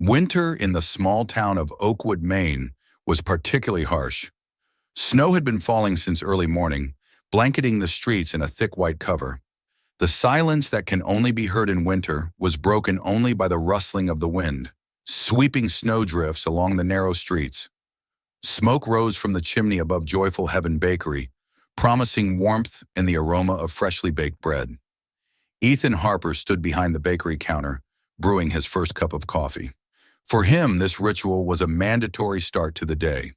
Winter in the small town of Oakwood, Maine, was particularly harsh. Snow had been falling since early morning, blanketing the streets in a thick white cover. The silence that can only be heard in winter was broken only by the rustling of the wind, sweeping snowdrifts along the narrow streets. Smoke rose from the chimney above Joyful Heaven Bakery, promising warmth and the aroma of freshly baked bread. Ethan Harper stood behind the bakery counter, brewing his first cup of coffee. For him, this ritual was a mandatory start to the day.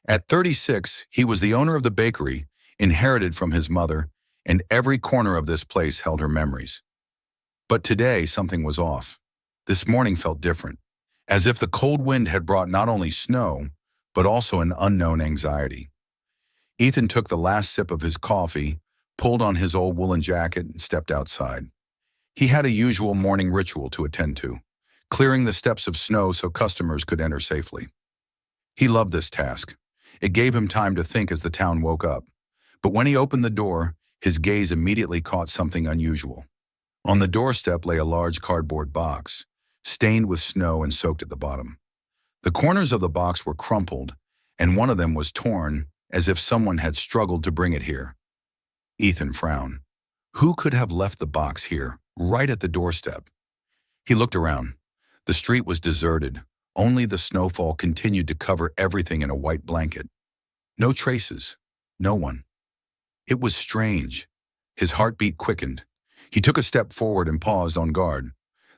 At 36, he was the owner of the bakery, inherited from his mother, and every corner of this place held her memories. But today, something was off. This morning felt different, as if the cold wind had brought not only snow, but also an unknown anxiety. Ethan took the last sip of his coffee, pulled on his old woolen jacket, and stepped outside. He had a usual morning ritual to attend to, clearing the steps of snow so customers could enter safely. He loved this task. It gave him time to think as the town woke up. But when he opened the door, his gaze immediately caught something unusual. On the doorstep lay a large cardboard box, stained with snow and soaked at the bottom. The corners of the box were crumpled, and one of them was torn, as if someone had struggled to bring it here. Ethan frowned. Who could have left the box here, right at the doorstep? He looked around. The street was deserted. Only the snowfall continued to cover everything in a white blanket. No traces. No one. It was strange. His heartbeat quickened. He took a step forward and paused on guard.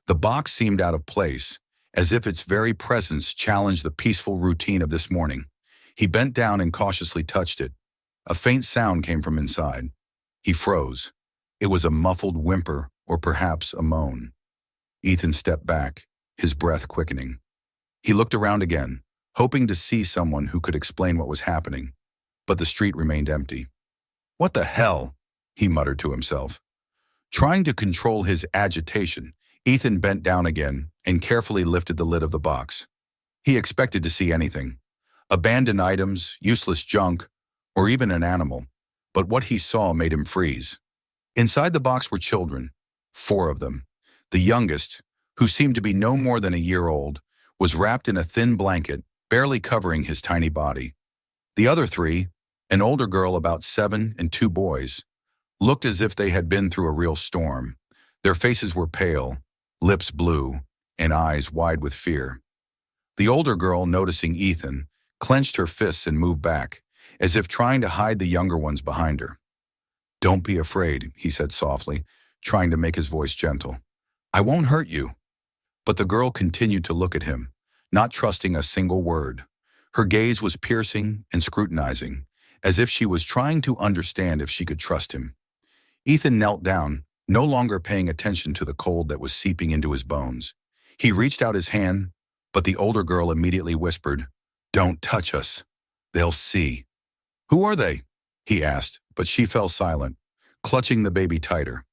The box seemed out of place, as if its very presence challenged the peaceful routine of this morning. He bent down and cautiously touched it. A faint sound came from inside. He froze. It was a muffled whimper, or perhaps a moan. Ethan stepped back, his breath quickening. He looked around again, hoping to see someone who could explain what was happening. But the street remained empty. "What the hell?" he muttered to himself. Trying to control his agitation, Ethan bent down again and carefully lifted the lid of the box. He expected to see anything. Abandoned items, useless junk, or even an animal. But what he saw made him freeze. Inside the box were children, 4 of them. The youngest, who seemed to be no more than a year old, was wrapped in a thin blanket, barely covering his tiny body. The other 3, an older girl about 7 and 2 boys, looked as if they had been through a real storm. Their faces were pale, lips blue, and eyes wide with fear. The older girl, noticing Ethan, clenched her fists and moved back, as if trying to hide the younger ones behind her. "Don't be afraid," he said softly, trying to make his voice gentle. "I won't hurt you." But the girl continued to look at him, not trusting a single word. Her gaze was piercing and scrutinizing, as if she was trying to understand if she could trust him. Ethan knelt down, no longer paying attention to the cold that was seeping into his bones. He reached out his hand, but the older girl immediately whispered, "Don't touch us. They'll see." "Who are they?" he asked, but she fell silent, clutching the baby tighter.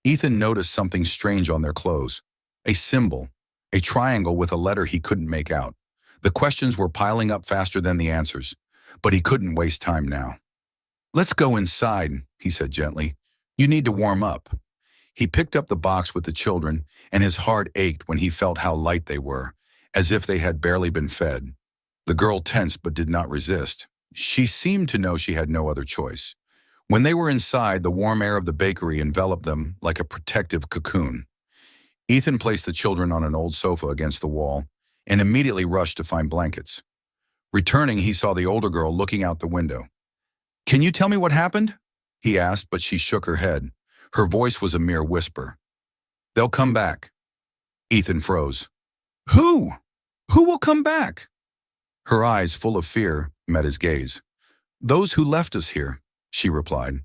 Ethan noticed something strange on their clothes. A symbol, a triangle with a letter he couldn't make out. The questions were piling up faster than the answers, but he couldn't waste time now. "Let's go inside," he said gently. "You need to warm up." He picked up the box with the children, and his heart ached when he felt how light they were, as if they had barely been fed. The girl tensed but did not resist. She seemed to know she had no other choice. When they were inside, the warm air of the bakery enveloped them like a protective cocoon. Ethan placed the children on an old sofa against the wall and immediately rushed to find blankets. Returning, he saw the older girl looking out the window. "Can you tell me what happened?" he asked, but she shook her head. Her voice was a mere whisper. "They'll come back." Ethan froze. "Who? Who will come back?" Her eyes, full of fear, met his gaze. "Those who left us here," she replied.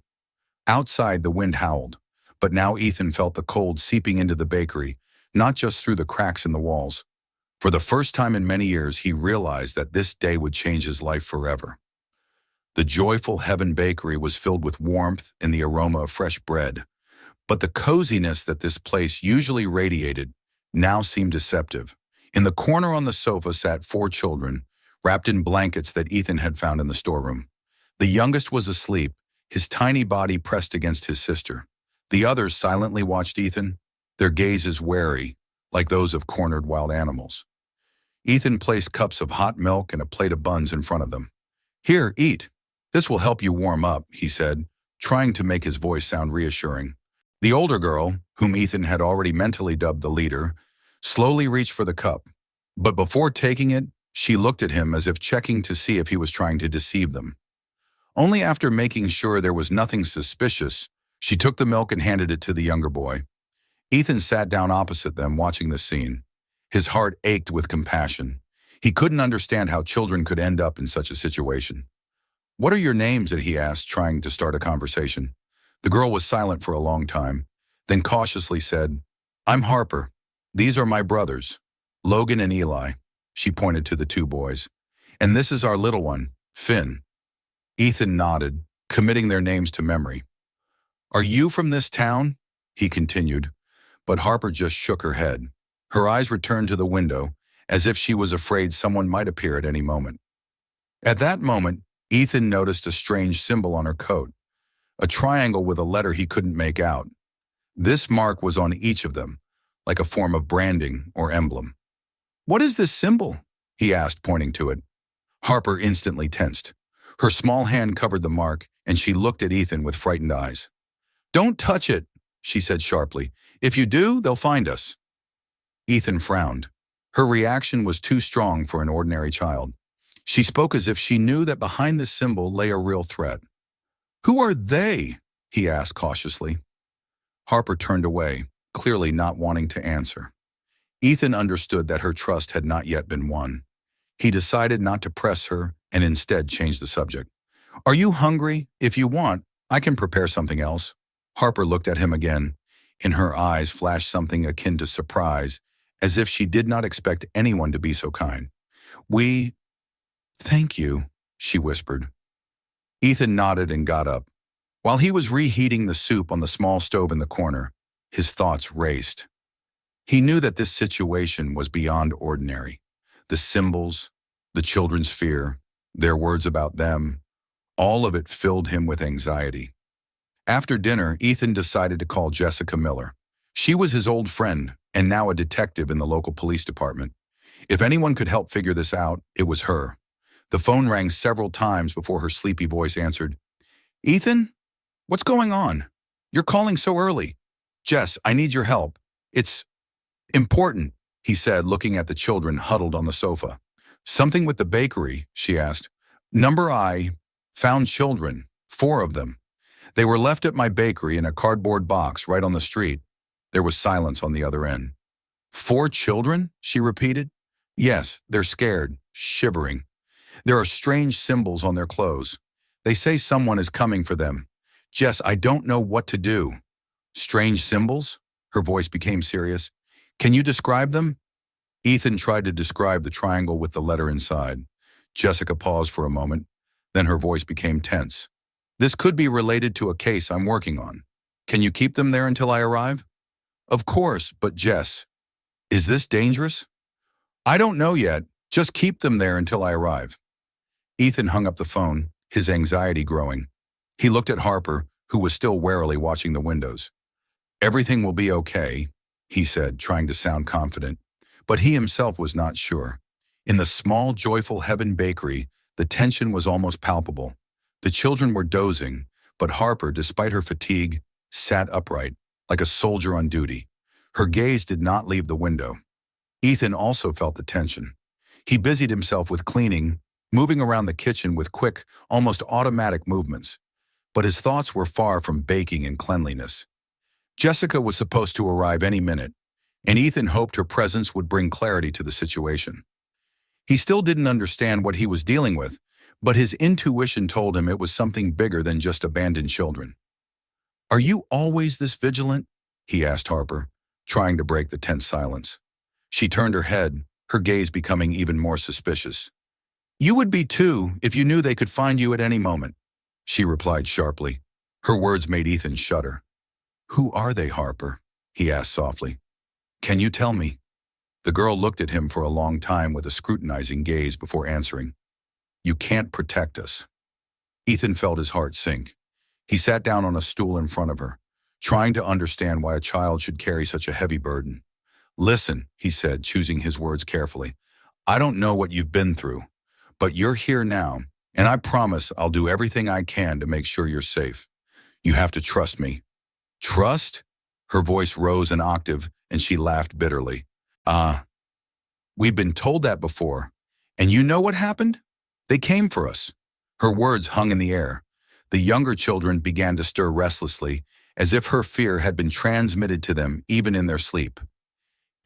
Outside, the wind howled, but now Ethan felt the cold seeping into the bakery, not just through the cracks in the walls. For the first time in many years, he realized that this day would change his life forever. The Joyful Heaven Bakery was filled with warmth and the aroma of fresh bread, but the coziness that this place usually radiated now seemed deceptive. In the corner on the sofa sat 4 children, wrapped in blankets that Ethan had found in the storeroom. The youngest was asleep, his tiny body pressed against his sister. The others silently watched Ethan, their gazes wary, like those of cornered wild animals. Ethan placed cups of hot milk and a plate of buns in front of them. "Here, eat. This will help you warm up," he said, trying to make his voice sound reassuring. The older girl, whom Ethan had already mentally dubbed the leader, slowly reached for the cup. But before taking it, she looked at him as if checking to see if he was trying to deceive them. Only after making sure there was nothing suspicious, she took the milk and handed it to the younger boy. Ethan sat down opposite them, watching the scene. His heart ached with compassion. He couldn't understand how children could end up in such a situation. "What are your names?" he asked, trying to start a conversation. The girl was silent for a long time, then cautiously said, "I'm Harper. These are my brothers, Logan and Eli." She pointed to the two boys. "And this is our little one, Finn." Ethan nodded, committing their names to memory. "Are you from this town?" he continued, but Harper just shook her head. Her eyes returned to the window, as if she was afraid someone might appear at any moment. At that moment, Ethan noticed a strange symbol on her coat, a triangle with a letter he couldn't make out. This mark was on each of them, like a form of branding or emblem. "What is this symbol?" he asked, pointing to it. Harper instantly tensed. Her small hand covered the mark, and she looked at Ethan with frightened eyes. "Don't touch it," she said sharply. "If you do, they'll find us." Ethan frowned. Her reaction was too strong for an ordinary child. She spoke as if she knew that behind this symbol lay a real threat. "Who are they?" he asked cautiously. Harper turned away, clearly not wanting to answer. Ethan understood that her trust had not yet been won. He decided not to press her and instead changed the subject. "Are you hungry? If you want, I can prepare something else." Harper looked at him again. In her eyes flashed something akin to surprise, as if she did not expect anyone to be so kind. "Thank you," she whispered. Ethan nodded and got up. While he was reheating the soup on the small stove in the corner, his thoughts raced. He knew that this situation was beyond ordinary. The symbols, the children's fear, their words about them, all of it filled him with anxiety. After dinner, Ethan decided to call Jessica Miller. She was his old friend and now a detective in the local police department. If anyone could help figure this out, it was her. The phone rang several times before her sleepy voice answered. "Ethan? What's going on? You're calling so early." "Jess, I need your help. It's important," he said, looking at the children huddled on the sofa. "Something with the bakery?" she asked. "Number I found children, 4 of them. They were left at my bakery in a cardboard box right on the street." There was silence on the other end. "4 children?" she repeated. "Yes, they're scared, shivering. There are strange symbols on their clothes. They say someone is coming for them. Jess, I don't know what to do." "Strange symbols?" Her voice became serious. "Can you describe them?" Ethan tried to describe the triangle with the letter inside. Jessica paused for a moment, then her voice became tense. "This could be related to a case I'm working on. Can you keep them there until I arrive?" "Of course, but Jess, is this dangerous?" "I don't know yet. Just keep them there until I arrive." Ethan hung up the phone, his anxiety growing. He looked at Harper, who was still warily watching the windows. "Everything will be okay," he said, trying to sound confident. But he himself was not sure. In the small, joyful Heaven Bakery, the tension was almost palpable. The children were dozing, but Harper, despite her fatigue, sat upright, like a soldier on duty. Her gaze did not leave the window. Ethan also felt the tension. He busied himself with cleaning, moving around the kitchen with quick, almost automatic movements. But his thoughts were far from baking and cleanliness. Jessica was supposed to arrive any minute, and Ethan hoped her presence would bring clarity to the situation. He still didn't understand what he was dealing with, but his intuition told him it was something bigger than just abandoned children. "Are you always this vigilant?" he asked Harper, trying to break the tense silence. She turned her head, her gaze becoming even more suspicious. "You would be too if you knew they could find you at any moment," she replied sharply. Her words made Ethan shudder. "Who are they, Harper?" he asked softly. "Can you tell me?" The girl looked at him for a long time with a scrutinizing gaze before answering. "You can't protect us." Ethan felt his heart sink. He sat down on a stool in front of her, trying to understand why a child should carry such a heavy burden. "Listen," he said, choosing his words carefully. I don't know what you've been through, but you're here now, and I promise I'll do everything I can to make sure you're safe. You have to trust me." "Trust?" Her voice rose an octave, and she laughed bitterly. "Ah, we've been told that before. And you know what happened? They came for us." Her words hung in the air. The younger children began to stir restlessly, as if her fear had been transmitted to them even in their sleep.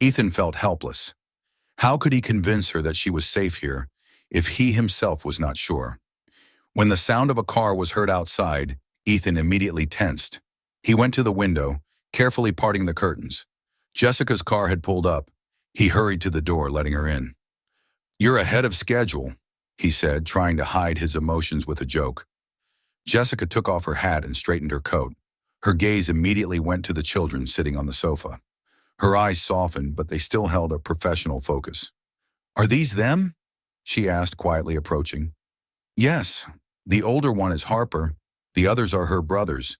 Ethan felt helpless. How could he convince her that she was safe here if he himself was not sure? When the sound of a car was heard outside, Ethan immediately tensed. He went to the window, carefully parting the curtains. Jessica's car had pulled up. He hurried to the door, letting her in. "You're ahead of schedule," he said, trying to hide his emotions with a joke. Jessica took off her hat and straightened her coat. Her gaze immediately went to the children sitting on the sofa. Her eyes softened, but they still held a professional focus. "Are these them?" she asked, quietly approaching. "Yes. The older one is Harper. The others are her brothers.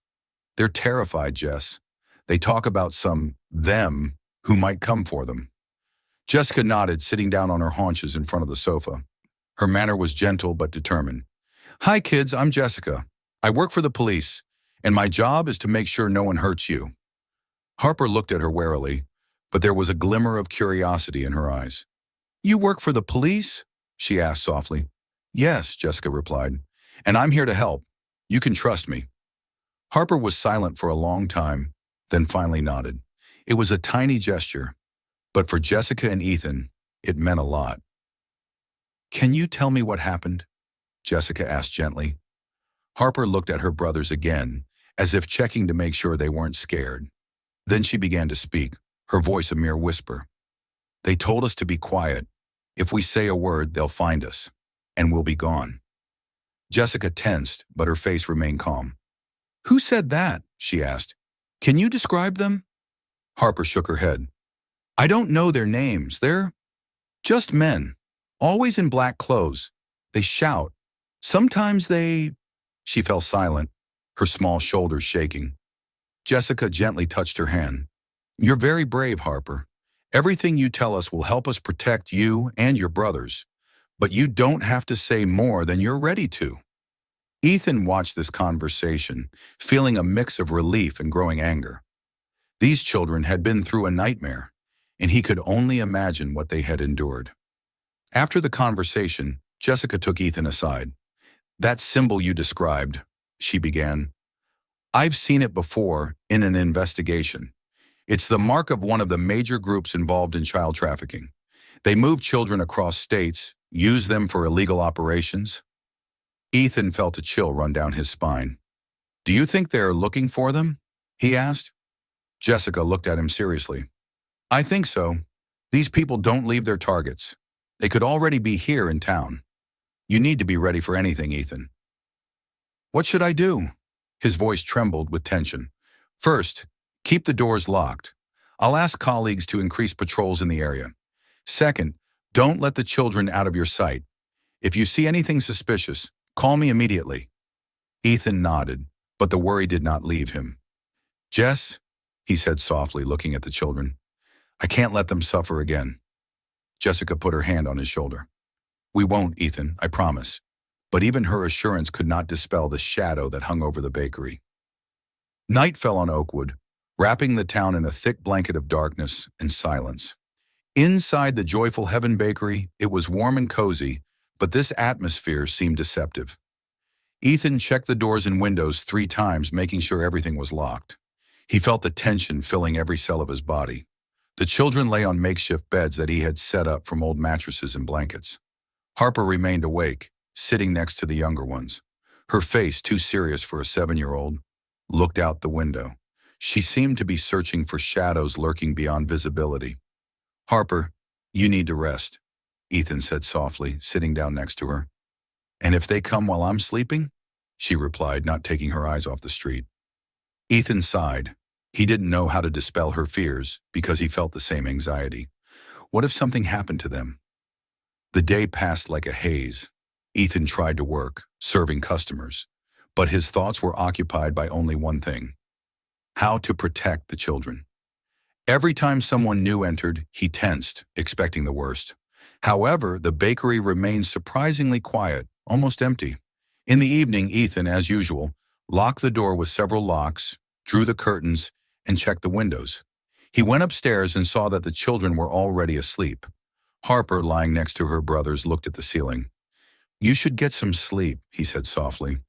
They're terrified, Jess. They talk about some them who might come for them." Jessica nodded, sitting down on her haunches in front of the sofa. Her manner was gentle but determined. "Hi, kids, I'm Jessica. I work for the police, and my job is to make sure no one hurts you." Harper looked at her warily, but there was a glimmer of curiosity in her eyes. "You work for the police?" she asked softly. "Yes," Jessica replied, "and I'm here to help. You can trust me." Harper was silent for a long time, then finally nodded. It was a tiny gesture, but for Jessica and Ethan, it meant a lot. "Can you tell me what happened?" Jessica asked gently. Harper looked at her brothers again, as if checking to make sure they weren't scared. Then she began to speak, her voice a mere whisper. "They told us to be quiet. If we say a word, they'll find us, and we'll be gone." Jessica tensed, but her face remained calm. "Who said that?" she asked. "Can you describe them?" Harper shook her head. "I don't know their names. They're just men, always in black clothes. They shout. Sometimes they—" She fell silent, her small shoulders shaking. Jessica gently touched her hand. "You're very brave, Harper. Everything you tell us will help us protect you and your brothers, but you don't have to say more than you're ready to." Ethan watched this conversation, feeling a mix of relief and growing anger. These children had been through a nightmare, and he could only imagine what they had endured. After the conversation, Jessica took Ethan aside. "That symbol you described," she began. "I've seen it before in an investigation. It's the mark of one of the major groups involved in child trafficking. They move children across states, use them for illegal operations." Ethan felt a chill run down his spine. "Do you think they're looking for them?" he asked. Jessica looked at him seriously. "I think so. These people don't leave their targets. They could already be here in town. You need to be ready for anything, Ethan." "What should I do?" His voice trembled with tension. "First, keep the doors locked. I'll ask colleagues to increase patrols in the area. Second, don't let the children out of your sight. If you see anything suspicious, call me immediately." Ethan nodded, but the worry did not leave him. "Jess," he said softly, looking at the children, "I can't let them suffer again." Jessica put her hand on his shoulder. "We won't, Ethan, I promise." But even her assurance could not dispel the shadow that hung over the bakery. Night fell on Oakwood, wrapping the town in a thick blanket of darkness and silence. Inside the Joyful Heaven Bakery, it was warm and cozy, but this atmosphere seemed deceptive. Ethan checked the doors and windows 3 times, making sure everything was locked. He felt the tension filling every cell of his body. The children lay on makeshift beds that he had set up from old mattresses and blankets. Harper remained awake, sitting next to the younger ones. Her face, too serious for a 7-year-old, looked out the window. She seemed to be searching for shadows lurking beyond visibility. "Harper, you need to rest," Ethan said softly, sitting down next to her. "And if they come while I'm sleeping?" she replied, not taking her eyes off the street. Ethan sighed. He didn't know how to dispel her fears because he felt the same anxiety. What if something happened to them? The day passed like a haze. Ethan tried to work, serving customers, but his thoughts were occupied by only one thing: how to protect the children. Every time someone new entered, he tensed, expecting the worst. However, the bakery remained surprisingly quiet, almost empty. In the evening, Ethan, as usual, locked the door with several locks, drew the curtains, and checked the windows. He went upstairs and saw that the children were already asleep. Harper, lying next to her brothers, looked at the ceiling. "You should get some sleep," he said softly.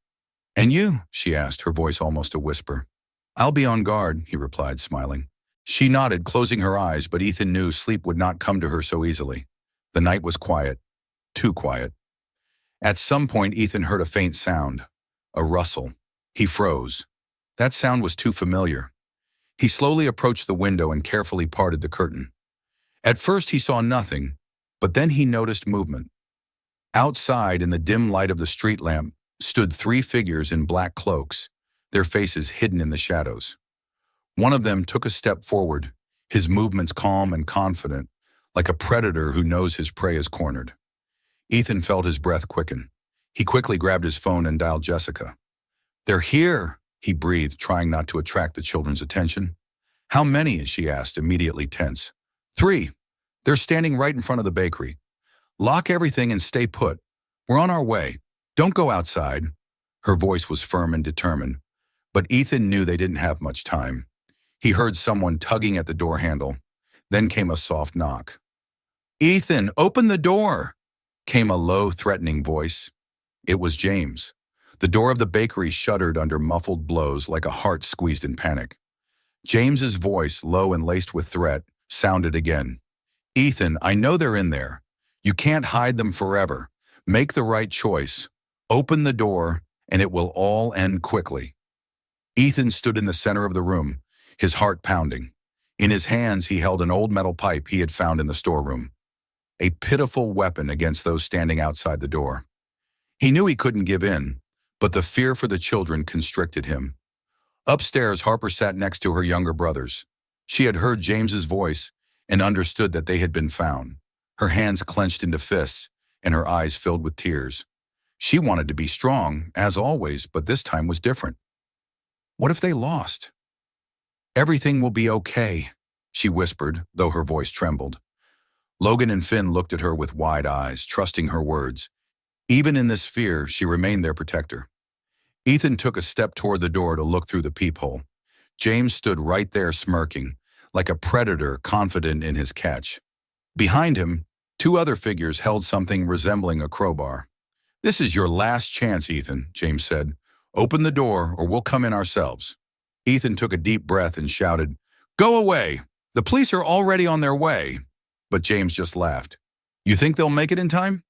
"And you?" she asked, her voice almost a whisper. "I'll be on guard," he replied, smiling. She nodded, closing her eyes, but Ethan knew sleep would not come to her so easily. The night was quiet, too quiet. At some point, Ethan heard a faint sound, a rustle. He froze. That sound was too familiar. He slowly approached the window and carefully parted the curtain. At first, he saw nothing, but then he noticed movement. Outside, in the dim light of the street lamp, stood three figures in black cloaks, their faces hidden in the shadows. One of them took a step forward, his movements calm and confident, like a predator who knows his prey is cornered. Ethan felt his breath quicken. He quickly grabbed his phone and dialed Jessica. "They're here," he breathed, trying not to attract the children's attention. "How many?" she asked, immediately tense. "Three. They're standing right in front of the bakery. Lock everything and stay put. We're on our way. Don't go outside." Her voice was firm and determined, but Ethan knew they didn't have much time. He heard someone tugging at the door handle. Then came a soft knock. "Ethan, open the door!" came a low, threatening voice. It was James. The door of the bakery shuddered under muffled blows like a heart squeezed in panic. James's voice, low and laced with threat, sounded again. "Ethan, I know they're in there. You can't hide them forever. Make the right choice. Open the door, and it will all end quickly." Ethan stood in the center of the room, his heart pounding. In his hands, he held an old metal pipe he had found in the storeroom, a pitiful weapon against those standing outside the door. He knew he couldn't give in, but the fear for the children constricted him. Upstairs, Harper sat next to her younger brothers. She had heard James's voice and understood that they had been found. Her hands clenched into fists, and her eyes filled with tears. She wanted to be strong, as always, but this time was different. What if they lost? "Everything will be okay," she whispered, though her voice trembled. Logan and Finn looked at her with wide eyes, trusting her words. Even in this fear, she remained their protector. Ethan took a step toward the door to look through the peephole. James stood right there smirking, like a predator confident in his catch. Behind him, two other figures held something resembling a crowbar. "This is your last chance, Ethan," James said. "Open the door or we'll come in ourselves." Ethan took a deep breath and shouted, "Go away! The police are already on their way." But James just laughed. "You think they'll make it in time?"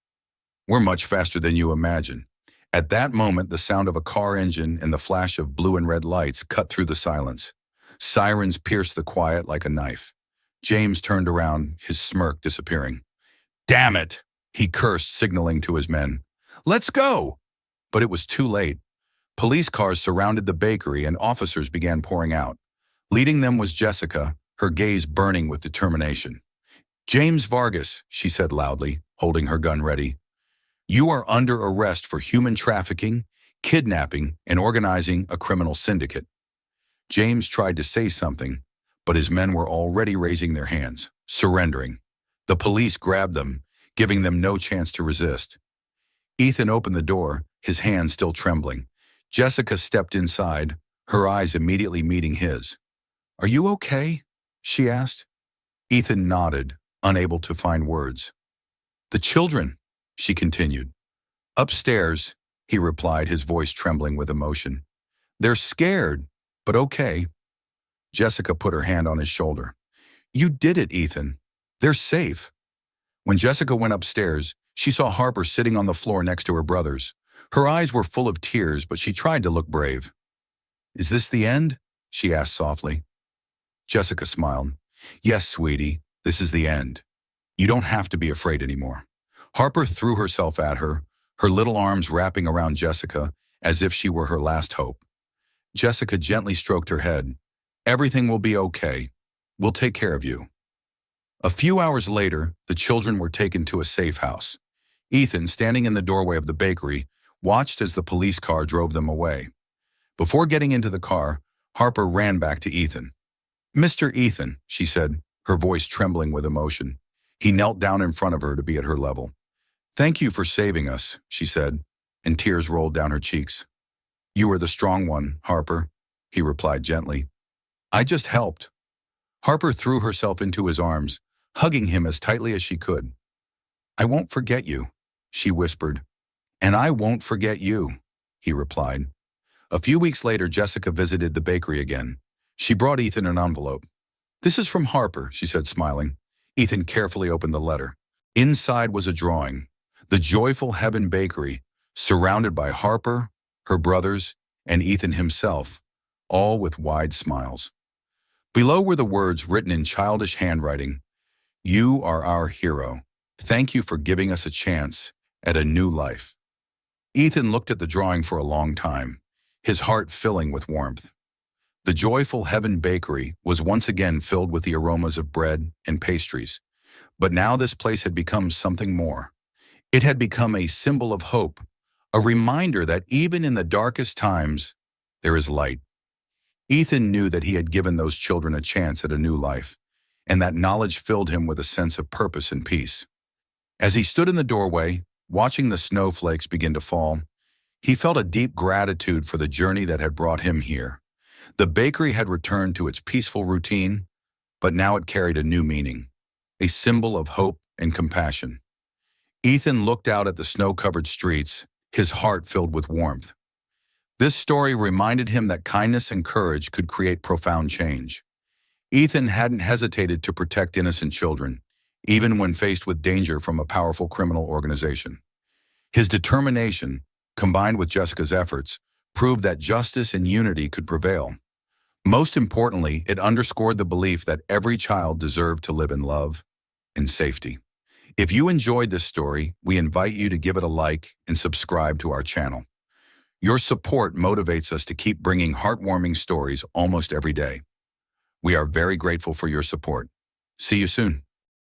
"We're much faster than you imagine." At that moment, the sound of a car engine and the flash of blue and red lights cut through the silence. Sirens pierced the quiet like a knife. James turned around, his smirk disappearing. "Damn it!" he cursed, signaling to his men. "Let's go!" But it was too late. Police cars surrounded the bakery and officers began pouring out. Leading them was Jessica, her gaze burning with determination. "James Vargas," she said loudly, holding her gun ready. "You are under arrest for human trafficking, kidnapping, and organizing a criminal syndicate." James tried to say something, but his men were already raising their hands, surrendering. The police grabbed them, giving them no chance to resist. Ethan opened the door, his hands still trembling. Jessica stepped inside, her eyes immediately meeting his. "Are you okay?" she asked. Ethan nodded, unable to find words. "The children," she continued. "Upstairs," he replied, his voice trembling with emotion. "They're scared, but okay." Jessica put her hand on his shoulder. "You did it, Ethan. They're safe." When Jessica went upstairs, she saw Harper sitting on the floor next to her brothers. Her eyes were full of tears, but she tried to look brave. "Is this the end?" she asked softly. Jessica smiled. "Yes, sweetie, this is the end. You don't have to be afraid anymore." Harper threw herself at her, her little arms wrapping around Jessica as if she were her last hope. Jessica gently stroked her head. "Everything will be okay. We'll take care of you." A few hours later, the children were taken to a safe house. Ethan, standing in the doorway of the bakery, watched as the police car drove them away. Before getting into the car, Harper ran back to Ethan. "Mr. Ethan," she said, her voice trembling with emotion. He knelt down in front of her to be at her level. "Thank you for saving us," she said, and tears rolled down her cheeks. "You were the strong one, Harper," he replied gently. "I just helped." Harper threw herself into his arms, hugging him as tightly as she could. "I won't forget you," she whispered. "And I won't forget you," he replied. A few weeks later, Jessica visited the bakery again. She brought Ethan an envelope. "This is from Harper," she said, smiling. Ethan carefully opened the letter. Inside was a drawing. The Joyful Heaven Bakery, surrounded by Harper, her brothers, and Ethan himself, all with wide smiles. Below were the words written in childish handwriting. "You are our hero. Thank you for giving us a chance at a new life." Ethan looked at the drawing for a long time, his heart filling with warmth. The Joyful Heaven Bakery was once again filled with the aromas of bread and pastries. But now this place had become something more. It had become a symbol of hope, a reminder that even in the darkest times, there is light. Ethan knew that he had given those children a chance at a new life, and that knowledge filled him with a sense of purpose and peace. As he stood in the doorway, watching the snowflakes begin to fall, he felt a deep gratitude for the journey that had brought him here. The bakery had returned to its peaceful routine, but now it carried a new meaning, a symbol of hope and compassion. Ethan looked out at the snow-covered streets, his heart filled with warmth. This story reminded him that kindness and courage could create profound change. Ethan hadn't hesitated to protect innocent children, even when faced with danger from a powerful criminal organization. His determination, combined with Jessica's efforts, proved that justice and unity could prevail. Most importantly, it underscored the belief that every child deserved to live in love and safety. If you enjoyed this story, we invite you to give it a like and subscribe to our channel. Your support motivates us to keep bringing heartwarming stories almost every day. We are very grateful for your support. See you soon.